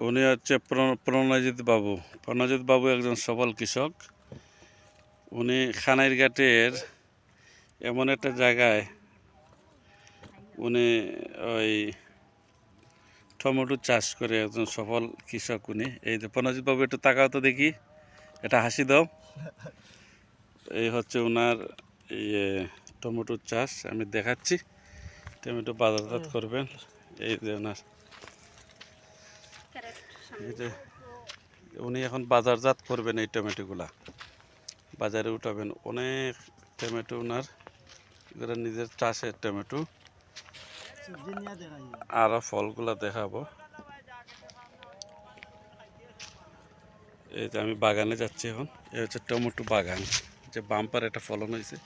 উনি হচ্ছে প্রণজিৎ বাবু। প্রণজিৎ বাবু একজন সফল কৃষক। উনি খানাইরঘাটের এমন একটা জায়গায় উনি ওই টমেটো চাষ করে একজন সফল কৃষক উনি। এই যে প্রণজিৎ বাবু একটু তাকাও তো দেখি, এটা হাসি দাও। এই হচ্ছে ওনার ইয়ে টমেটোর চাষ, আমি দেখাচ্ছি। টমেটো বাজারজাত করবেন, এই যে ওনার উনি এখন বাজারজাত করবেন এই টমেটোগুলা, বাজারে উঠাবেন। অনেক টমেটো ওনার, এগুলো নিজের চাষের টমেটো। আরো ফলগুলা দেখাবো। এই যে আমি বাগানে যাচ্ছি এখন। এই হচ্ছে টমেটো বাগান, যে বাম্পার একটা ফলন হয়েছে।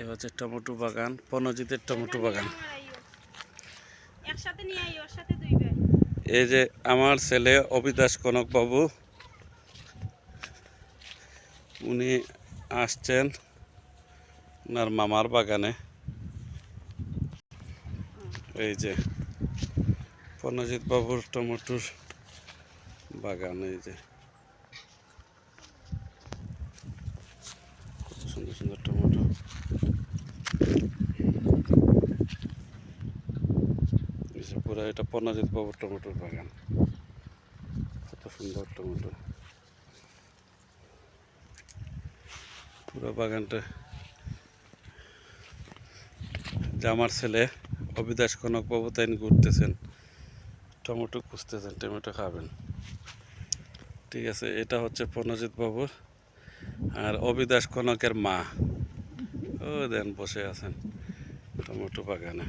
এই হচ্ছে টমেটো বাগান, প্রণজিতের টমেটো বাগান। এই যে আমার ছেলে অবিদাস কনক বাবু, উনি আসছেন ওনার মামার বাগানে। এই যে প্রণজিৎ বাবুর টমেটোর বাগান, এই যে কত সুন্দর সুন্দর টমেটো। পুরো এটা প্রণজিৎ বাবুর টমেটোর বাগান, কত সুন্দর টমেটো। পুরো বাগানটা যে আমার ছেলে অবিদাস কনক বাবু তাই ঘুরতেছেন, টমেটো খুঁজতেছেন, টমেটো খাবেন। ঠিক আছে, এটা হচ্ছে প্রণজিৎ বাবুর। আর অবিদাস কনকের মা ও দেন বসে আছেন টমেটো বাগানে।